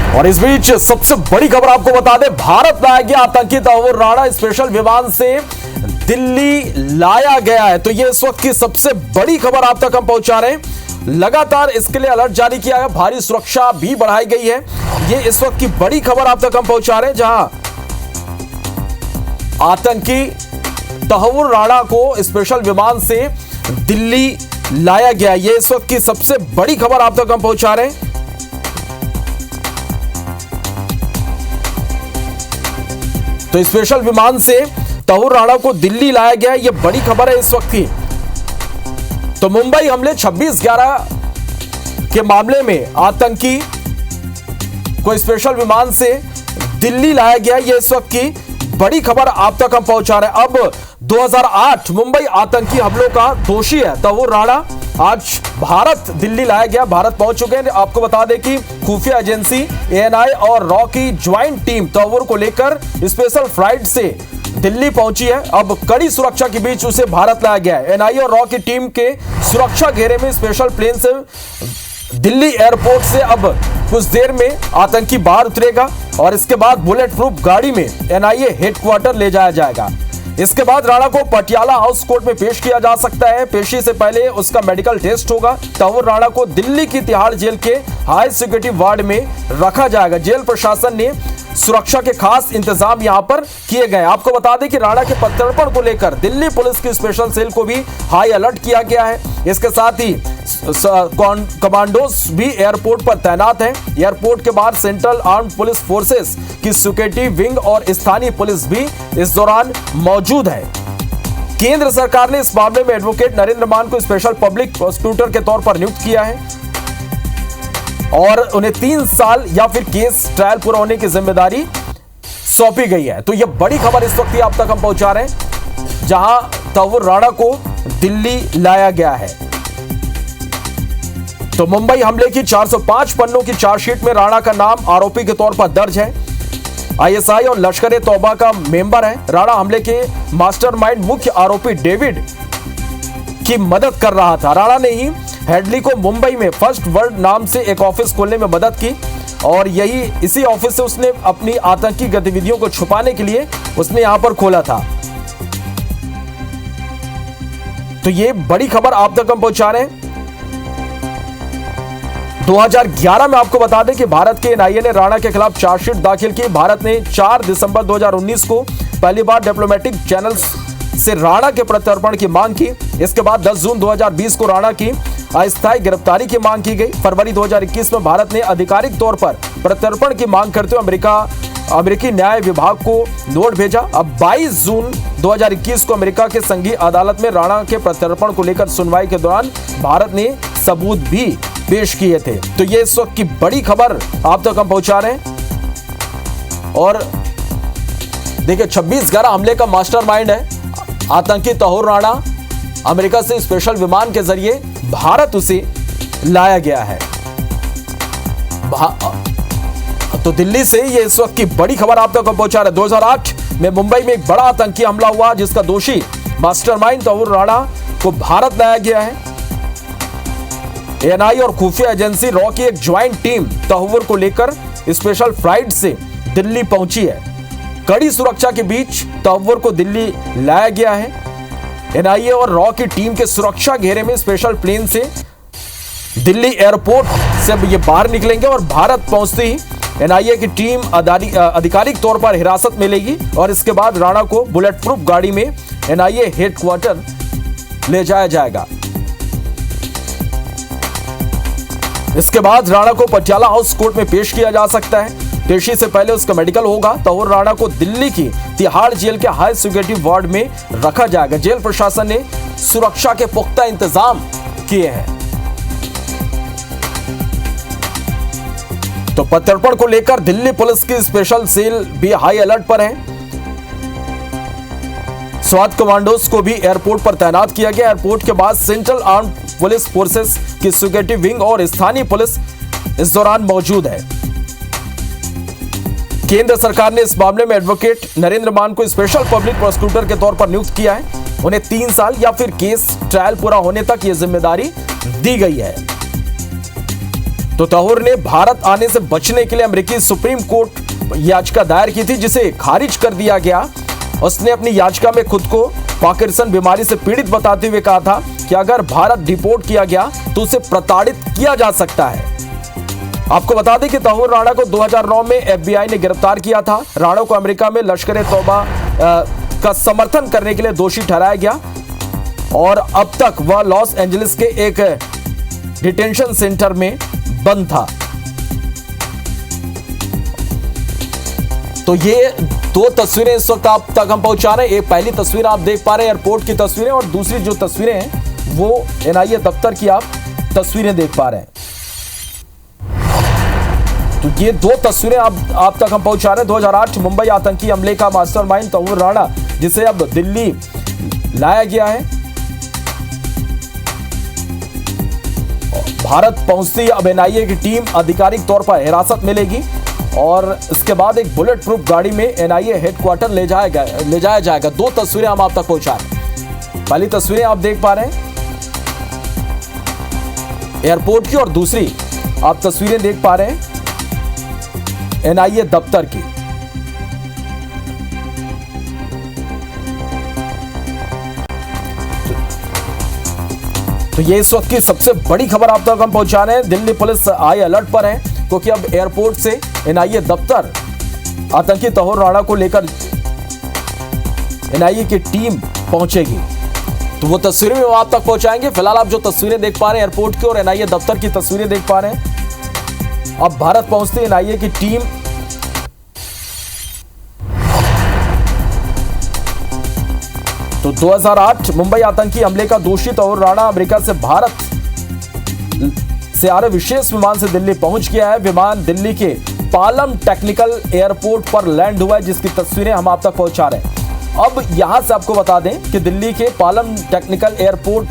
और इस बीच सबसे बड़ी खबर आपको बता दें, भारत लाया गया आतंकी तहव्वुर राणा स्पेशल विमान से दिल्ली लाया गया है। तो ये इस वक्त की सबसे बड़ी खबर आप तक हम पहुंचा रहे हैं। लगातार इसके लिए अलर्ट जारी किया है, भारी सुरक्षा भी बढ़ाई गई है। ये इस वक्त की बड़ी खबर आप तक हम पहुंचा रहे हैं, जहां आतंकी तहव्वुर राणा को स्पेशल विमान से दिल्ली लाया गया। ये इस वक्त की सबसे बड़ी खबर आप तक हम पहुंचा रहे हैं। तो स्पेशल विमान से तहव्वुर राणा को दिल्ली लाया गया, यह बड़ी खबर है इस वक्त की। तो मुंबई हमले 26/11 के मामले में आतंकी को स्पेशल विमान से दिल्ली लाया गया, यह इस वक्त की बड़ी खबर आप तक हम पहुंचा रहे हैं। अब 2008 मुंबई आतंकी हमलों का दोषी है तहव्वुर राणा, आज भारत दिल्ली लाया गया, भारत पहुंच चुके हैं। आपको बता दें कि खुफिया एजेंसी एएनआई और रॉ की ज्वाइंट टीम तहव्वुर को लेकर स्पेशल फ्लाइट से दिल्ली पहुंची है। अब कड़ी सुरक्षा के बीच उसे भारत लाया गया है। एनआईए और रॉ की टीम के सुरक्षा घेरे में स्पेशल प्लेन से दिल्ली एयरपोर्ट से अब कुछ देर में आतंकी बाहर उतरेगा और इसके बाद बुलेट प्रूफ गाड़ी में एनआईए हेडक्वार्टर ले जाया जाएगा। इसके बाद राणा को पटियाला हाउस कोर्ट में पेश किया जा सकता है। पेशी से पहले उसका मेडिकल टेस्ट होगा। तहव्वुर राणा को दिल्ली की तिहाड़ जेल के हाई सिक्योरिटी वार्ड में रखा जाएगा। जेल प्रशासन ने सुरक्षा के खास इंतजाम यहां पर किए गए। आपको बता दें कि राणा के प्रत्यर्पण को लेकर दिल्ली पुलिस की स्पेशल सेल को भी हाई अलर्ट किया गया है। इसके साथ ही कमांडोज भी एयरपोर्ट पर तैनात हैं। एयरपोर्ट के बाहर सेंट्रल आर्म्ड पुलिस फोर्सेस की सिक्योरिटी विंग और स्थानीय पुलिस भी इस दौरान मौजूद है। केंद्र सरकार ने इस मामले में एडवोकेट नरेंद्र मान को स्पेशल पब्लिक प्रोसिक्यूटर के तौर पर नियुक्त किया है और उन्हें 3 साल या फिर केस ट्रायल पूरा होने की जिम्मेदारी सौंपी गई है। तो यह बड़ी खबर इस वक्त आप तक हम पहुंचा रहे हैं, जहां तहव्वुर राणा को दिल्ली लाया गया है। तो मुंबई हमले की 405 पन्नों की चार्जशीट में राणा का नाम आरोपी के तौर पर दर्ज है। आईएसआई और लश्कर ए तौबा का मेंबर है। राणा हमले के मास्टरमाइंड मुख्य आरोपी डेविड की मदद कर रहा था। राणा ने ही हेडली को मुंबई में फर्स्ट वर्ल्ड नाम से एक ऑफिस खोलने में मदद की और इसी ऑफिस से उसने अपनी आतंकी गतिविधियों को छुपाने के लिए उसने यहां पर खोला था। तो ये बड़ी खबर आप तक हम पहुंचा रहे हैं। 2011 में आपको बता दें कि भारत के एनआईए ने राणा के खिलाफ चार्जशीट दाखिल की। भारत ने 4 दिसंबर 2019 को पहली बार डिप्लोमेटिक चैनल्स से राणा के प्रत्यर्पण की मांग की। इसके बाद 10 जून 2020 को राणा की अस्थायी गिरफ्तारी की मांग की गई। फरवरी 2021 में भारत ने आधिकारिक तौर पर प्रत्यर्पण की मांग करते हुए अमेरिकी न्याय विभाग को नोट भेजा। अब 22 जून 2021 को अमेरिका के संघीय अदालत में राणा के प्रत्यर्पण को लेकर सुनवाई के दौरान भारत ने सबूत भी पेश किए थे। तो ये इस वक्त की बड़ी खबर आप तक हम पहुंचा रहे हैं। और देखिए 26/11 हमले का मास्टरमाइंड है आतंकी तहव्वुर राणा। अमेरिका से स्पेशल विमान के जरिए भारत उसे लाया गया है। तो दिल्ली से ये इस वक्त की बड़ी खबर आप तक पहुंचा रहे। 2008 में मुंबई में एक बड़ा आतंकी हमला हुआ जिसका दोषी मास्टरमाइंड तहव्वुर राणा को भारत लाया गया है। एएनआई और खुफिया एजेंसी रॉ की एक ज्वाइंट टीम तहव्वुर को लेकर स्पेशल फ्लाइट से दिल्ली पहुंची है। कड़ी सुरक्षा के बीच तहव्वुर को दिल्ली लाया गया है। एनआईए और रॉ की टीम के सुरक्षा घेरे में स्पेशल प्लेन से दिल्ली एयरपोर्ट से ये बाहर निकलेंगे और भारत पहुंचते ही एनआईए की टीम आधिकारिक तौर पर हिरासत में लेगी और इसके बाद राणा को बुलेट प्रूफ गाड़ी में एनआईए हेडक्वार्टर ले जाया जाएगा। इसके बाद राणा को पटियाला हाउस कोर्ट में पेश किया जा सकता है। पेशी से पहले उसका मेडिकल होगा। तहव्वुर राणा को दिल्ली की तिहाड़ जेल के हाई सिक्योरिटी वार्ड में रखा जाएगा। जेल प्रशासन ने सुरक्षा के पुख्ता इंतजाम किए हैं। तो प्रत्यर्पण को लेकर दिल्ली पुलिस की स्पेशल सेल भी हाई अलर्ट पर है। स्वात कमांडोज को भी एयरपोर्ट पर तैनात किया गया। एयरपोर्ट के बाद सेंट्रल आर्म्ड पुलिस फोर्सेस की सिक्योरिटी विंग और स्थानीय पुलिस इस दौरान मौजूद है। केंद्र सरकार ने इस मामले में एडवोकेट नरेंद्र मान को स्पेशल पब्लिक प्रोसिक्यूटर के तौर पर नियुक्त किया है। उन्हें 3 साल या फिर केस ट्रायल पूरा होने तक यह जिम्मेदारी दी गई है। तो तहूर ने भारत आने से बचने के लिए अमेरिकी सुप्रीम कोर्ट याचिका दायर की थी, जिसे खारिज कर दिया गया। उसने अपनी याचिका में खुद को पार्किंसन बीमारी से पीड़ित बताते हुए कहा था कि अगर भारत डिपोर्ट किया गया तो उसे प्रताड़ित किया जा सकता है। आपको बता दें कि तहूर राणा को 2009 में एफबीआई ने गिरफ्तार किया था। राणा को अमेरिका में लश्कर-ए-तौबा का समर्थन करने के लिए दोषी ठहराया गया और अब तक वह लॉस एंजलिस के एक डिटेंशन सेंटर में बंद था। तो ये दो तस्वीरें इस वक्त आप तक हम पहुंचा रहे हैं। एक पहली तस्वीर आप देख पा रहे हैं एयरपोर्ट की तस्वीरें, और दूसरी जो तस्वीरें हैं वो एनआईए दफ्तर की आप तस्वीरें देख पा रहे हैं। तो ये दो तस्वीरें आप तक हम पहुंचा रहे हैं। 2008 मुंबई आतंकी हमले का मास्टरमाइंड तहूर राणा, जिसे अब दिल्ली लाया गया है। भारत पहुंचती अब एनआईए की टीम आधिकारिक तौर पर हिरासत मिलेगी और इसके बाद एक बुलेट प्रूफ गाड़ी में एनआईए हेडक्वार्टर ले जाया जाएगा। दो तस्वीरें हम आप तक पहुंचा रहे हैं। पहली तस्वीरें आप देख पा रहे हैं एयरपोर्ट की, और दूसरी आप तस्वीरें देख पा रहे हैं एनआईए दफ्तर की। तो ये इस वक्त की सबसे बड़ी खबर आप तक हम पहुंचा रहे हैं। दिल्ली पुलिस हाई अलर्ट पर है, क्योंकि अब एयरपोर्ट से एनआईए दफ्तर आतंकी तहूर राणा को लेकर एनआईए की टीम पहुंचेगी। तो वो तस्वीरें भी आप तक पहुंचाएंगे। फिलहाल आप जो तस्वीरें देख पा रहे हैं एयरपोर्ट की और एनआईए दफ्तर की तस्वीरें देख पा रहे हैं। अब भारत पहुंचती एनआईए की टीम। तो 2008 मुंबई आतंकी हमले का दोषी तहूर राणा अमेरिका से भारत से आ रहे विशेष विमान से दिल्ली पहुंच गया है। विमान दिल्ली के पालम टेक्निकल एयरपोर्ट पर लैंड हुआ है, जिसकी तस्वीरें हम आप तक पहुंचा रहे हैं। अब यहां से आपको बता दें कि दिल्ली के पालम टेक्निकल एयरपोर्ट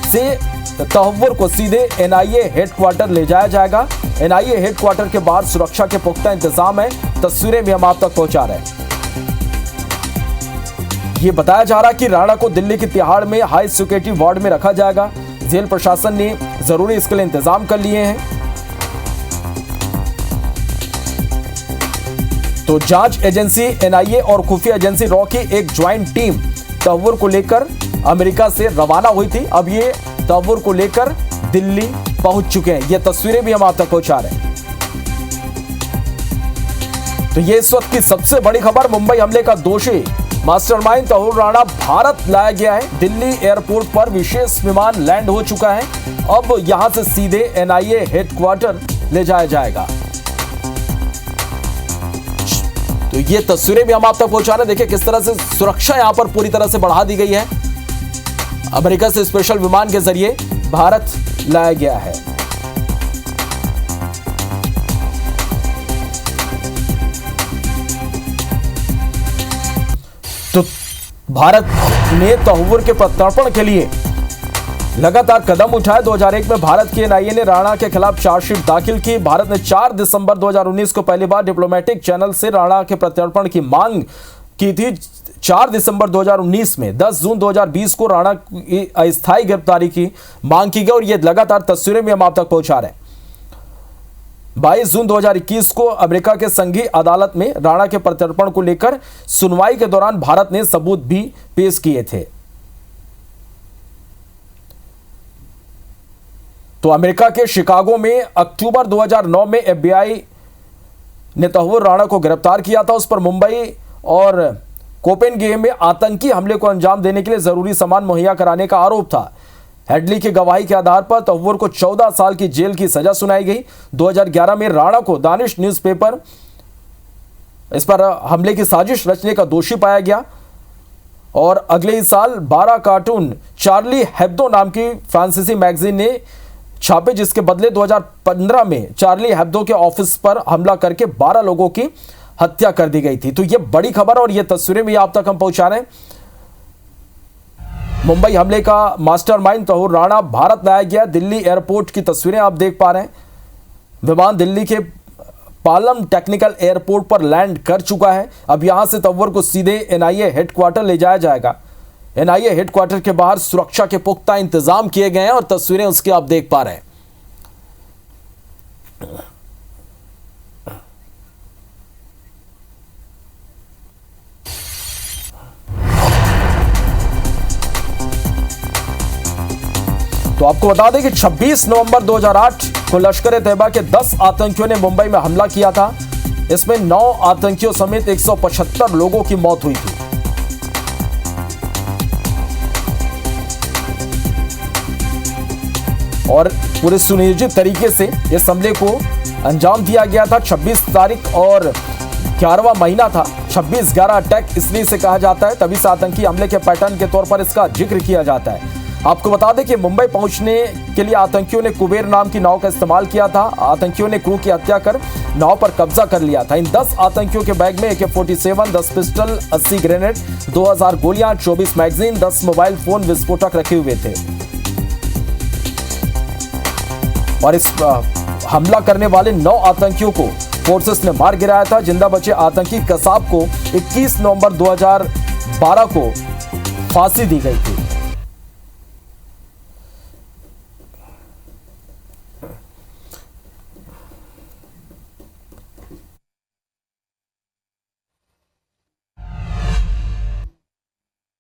से तहव्वुर को सीधे एनआईए हेडक्वार्टर ले जाया जाएगा। एनआईए हेडक्वार्टर के बाहर सुरक्षा के पुख्ता इंतजाम है। तस्वीरें भी हम आप तक पहुंचा रहे हैं। ये बताया जा रहा है कि राणा को दिल्ली की तिहाड़ में हाई सिक्योरिटी वार्ड में रखा जाएगा। जेल प्रशासन ने जरूरी इसके लिए इंतजाम कर लिए हैं। तो जांच एजेंसी एनआईए और खुफिया एजेंसी रॉ की एक ज्वाइंट टीम तहव्वुर को लेकर अमेरिका से रवाना हुई थी। अब ये तहव्वुर को लेकर दिल्ली पहुंच चुके हैं। ये तस्वीरें भी हम आप तक पहुंचा रहे हैं। तो ये इस वक्त की सबसे बड़ी खबर। मुंबई हमले का दोषी मास्टरमाइंड तहूर राणा भारत लाया गया है। दिल्ली एयरपोर्ट पर विशेष विमान लैंड हो चुका है। अब यहां से सीधे एनआईए हेडक्वार्टर ले जाया जाएगा। तो ये तस्वीरें भी हम आप तक पहुंचा रहे हैं। देखिए किस तरह से सुरक्षा यहां पर पूरी तरह से बढ़ा दी गई है। अमेरिका से स्पेशल विमान के जरिए भारत लाया गया है। तो भारत ने तहव्वुर के प्रत्यर्पण के लिए लगातार कदम उठाए। 2001 में भारत की एनआईए ने राणा के खिलाफ चार्जशीट दाखिल की। भारत ने 4 दिसंबर 2019 को पहली बार डिप्लोमेटिक चैनल से राणा के प्रत्यर्पण की मांग की थी। 4 दिसंबर 2019 में 10 जून 2020 को राणा की अस्थायी गिरफ्तारी की मांग की गई और ये लगातार तस्वीरें भी हम आप तक पहुंचा रहे हैं। 22 जून 2021 को अमेरिका के संघीय अदालत में राणा के प्रत्यर्पण को लेकर सुनवाई के दौरान भारत ने सबूत भी पेश किए थे। तो अमेरिका के शिकागो में अक्टूबर 2009 में एफबीआई ने तहव्वुर राणा को गिरफ्तार किया था। उस पर मुंबई और कोपेनहेगन में आतंकी हमले को अंजाम देने के लिए जरूरी सामान मुहैया कराने का आरोप था। हेडली की गवाही के आधार पर तहव्वुर को 14 साल की जेल की सजा सुनाई गई। 2011 में राणा को दानिश न्यूज़पेपर इस पर हमले की साजिश रचने का दोषी पाया गया और अगले ही साल 12 कार्टून चार्ली हेब्दो नाम की फ्रांसीसी मैगजीन ने छापे, जिसके बदले 2015 में चार्ली हेब्दो के ऑफिस पर हमला करके 12 लोगों की हत्या कर दी गई थी। तो ये बड़ी खबर और ये तस्वीरें भी आप तक हम पहुंचा रहे हैं। मुंबई हमले का मास्टरमाइंड तहूर राणा भारत लाया गया। दिल्ली एयरपोर्ट की तस्वीरें आप देख पा रहे हैं। विमान दिल्ली के पालम टेक्निकल एयरपोर्ट पर लैंड कर चुका है। अब यहां से तहव्वुर को सीधे एनआईए हेडक्वार्टर ले जाया जाएगा। एनआईए हेडक्वार्टर के बाहर सुरक्षा के पुख्ता इंतजाम किए गए हैं और तस्वीरें उसके आप देख पा रहे हैं। तो आपको बता दें कि 26 नवंबर 2008 को लश्कर-ए-तैयबा के 10 आतंकियों ने मुंबई में हमला किया था। इसमें 9 आतंकियों समेत 175 लोगों की मौत हुई थी। और पूरे सुनियोजित तरीके से इस हमले को अंजाम दिया गया था। 26 तारीख और 11वां महीना था। 26/11 अटैक इसलिए से कहा जाता है, तभी से आतंकी हमले के पैटर्न के तौर पर इसका जिक्र किया जाता है। आपको बता दें कि मुंबई पहुंचने के लिए आतंकियों ने कुबेर नाम की नाव का इस्तेमाल किया था। आतंकियों ने क्रू की हत्या कर नाव पर कब्जा कर लिया था। इन 10 आतंकियों के बैग में AK-47, 10 पिस्टल, 80 ग्रेनेड, 2000 गोलियां, 24 मैगजीन, 10 मोबाइल फोन विस्फोटक रखे हुए थे। और इस हमला करने वाले 9 आतंकियों को फोर्सेस ने मार गिराया था। जिंदा बचे आतंकी कसाब को 21 नवंबर 2012 को फांसी दी गई थी।